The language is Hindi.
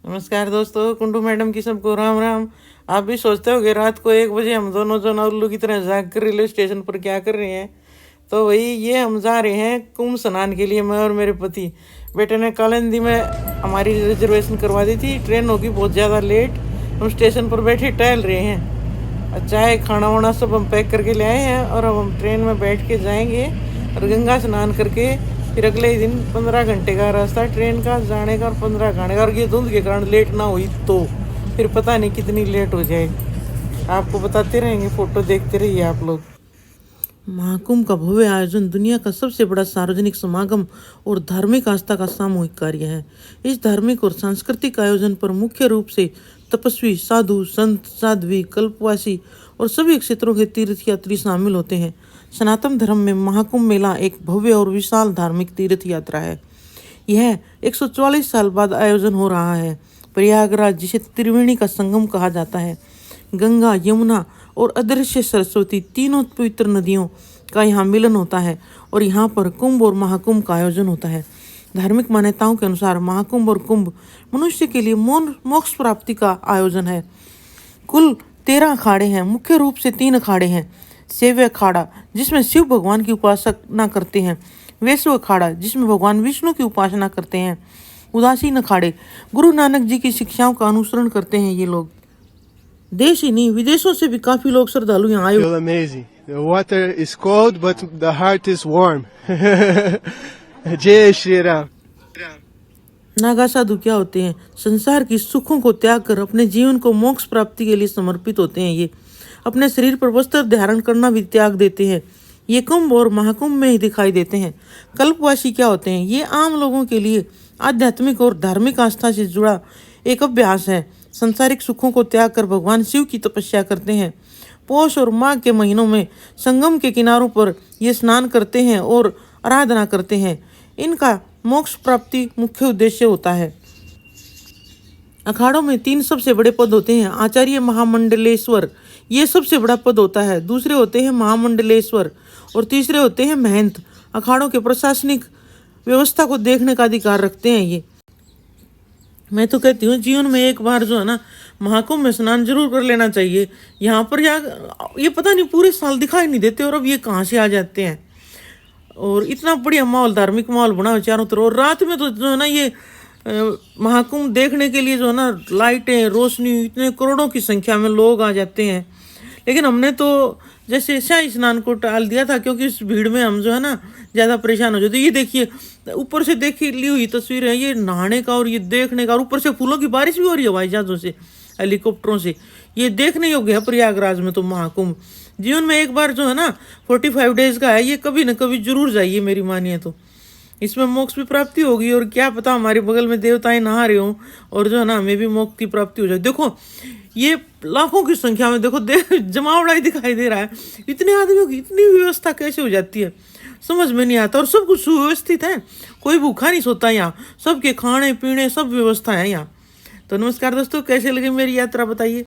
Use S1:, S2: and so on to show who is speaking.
S1: नमस्कार दोस्तों, कुंडू मैडम की सबको राम राम। आप भी सोचते होगे रात को 1 बजे हम दोनों जो उल्लू की तरह जाग कर रेलवे स्टेशन पर क्या कर रहे हैं। तो वही ये हम जा रहे हैं कुंभ स्नान के लिए, मैं और मेरे पति। बेटे ने कालिंदी में हमारी रिजर्वेशन करवा दी थी, ट्रेन होगी बहुत ज़्यादा लेट। हम स्टेशन पर बैठे टहल रहे हैं, चाय खाना वाना सब हम पैक करके ले आए हैं और अब हम ट्रेन में बैठ के जाएंगे और गंगा स्नान करके फिर अगले ही दिन 15 घंटे का रास्ता ट्रेन का जाने का और 15 खाने का। और ये धुंध के कारण लेट ना हुई तो फिर पता नहीं कितनी लेट हो जाएगी। आपको बताते रहेंगे, फोटो देखते रहिए आप लोग। महाकुंभ का भव्य आयोजन दुनिया का सबसे बड़ा सार्वजनिक समागम और धार्मिक आस्था का सामूहिक कार्य है। इस धार्मिक और सांस्कृतिक आयोजन पर मुख्य रूप से तपस्वी, साधु, संत, साध्वी, कल्पवासी और सभी क्षेत्रों के तीर्थ यात्री शामिल होते हैं। सनातन धर्म में महाकुंभ मेला एक भव्य और विशाल धार्मिक तीर्थ यात्रा है। यह 144 साल बाद आयोजन हो रहा है। प्रयागराज, जिसे त्रिवेणी का संगम कहा जाता है, गंगा, यमुना और अदृश्य सरस्वती तीनों पवित्र नदियों का यहाँ मिलन होता है और यहाँ पर कुंभ और महाकुंभ का आयोजन होता है। धार्मिक मान्यताओं के अनुसार महाकुंभ और कुंभ मनुष्य के लिए मोक्ष प्राप्ति का आयोजन है। कुल 13 अखाड़े हैं। मुख्य रूप से 3 अखाड़े हैं। सेव्य अखाड़ा, जिसमें शिव भगवान की उपासना करते हैं। वैष्णव अखाड़ा, जिसमें भगवान विष्णु की उपासना करते हैं। उदासीन अखाड़े, गुरु नानक जी की शिक्षाओं का अनुसरण करते हैं। ये लोग देश ही नहीं, विदेशों से भी काफी लोग श्रद्धालु यहाँ आए।
S2: Feel amazing. The water is cold, but the heart is warm. जय श्री राम।
S1: नागा साधु क्या होते हैं? संसार की सुखों को त्याग कर अपने जीवन को मोक्ष प्राप्ति के लिए समर्पित होते हैं। ये अपने शरीर पर वस्त्र धारण करना भी त्याग देते हैं। ये कुंभ और महाकुंभ में ही दिखाई देते हैं। कल्पवासी क्या होते हैं? ये आम लोगों के लिए आध्यात्मिक और धार्मिक आस्था से जुड़ा एक अभ्यास है। संसारिक सुखों को त्याग कर भगवान शिव की तपस्या करते हैं। पौष और माघ के महीनों में संगम के किनारों पर ये स्नान करते हैं और आराधना करते हैं। इनका मोक्ष प्राप्ति मुख्य उद्देश्य होता है। अखाड़ों में 3 सबसे बड़े पद होते हैं। आचार्य, महामंडलेश्वर, ये सबसे बड़ा पद होता है। दूसरे होते हैं महामंडलेश्वर और तीसरे होते हैं महंत। अखाड़ों के प्रशासनिक व्यवस्था को देखने का अधिकार रखते हैं। ये मैं तो कहती हूँ जीवन में एक बार जो है ना, महाकुंभ में स्नान जरूर कर लेना चाहिए। यहाँ पर ये पता नहीं पूरे साल दिखाई नहीं देते और अब ये कहाँ से आ जाते हैं। और इतना बढ़िया माहौल, धार्मिक माहौल बना हुआ चारों तरफ। और रात में तो जो है ना, ये महाकुंभ देखने के लिए जो है ना, लाइटें, रोशनी, इतने करोड़ों की संख्या में लोग आ जाते हैं। लेकिन हमने तो जैसे शाही स्नान को टाल दिया था, क्योंकि इस भीड़ में हम जो है ना ज़्यादा परेशान हो जाते। ये देखिए, ऊपर से देखी ली हुई तस्वीर है ये नहाने का और ये देखने का। और ऊपर से फूलों की बारिश भी हो रही है, हवाई जहाज़ों से, हेलीकॉप्टरों से। ये देखने योग्य है प्रयागराज में तो महाकुंभ। जीवन में एक बार जो है ना, 45 डेज का है, ये कभी न कभी जरूर जाइए, मेरी मानिए तो। इसमें मोक्ष की प्राप्ति होगी और क्या पता हमारे बगल में देवताएं नहा रहे हों और जो है ना, हमें भी मोक्ष की प्राप्ति हो जाए। देखो, ये लाखों की संख्या में देखो जमावड़ा ही दिखाई दे रहा है। इतने आदमियों की इतनी व्यवस्था कैसे हो जाती है, समझ में नहीं आता। और सब कुछ सुव्यवस्थित है, कोई भूखा नहीं सोता यहाँ। सबके खाने पीने सब व्यवस्था है यहाँ। तो नमस्कार दोस्तों, कैसे लगी मेरी यात्रा बताइए।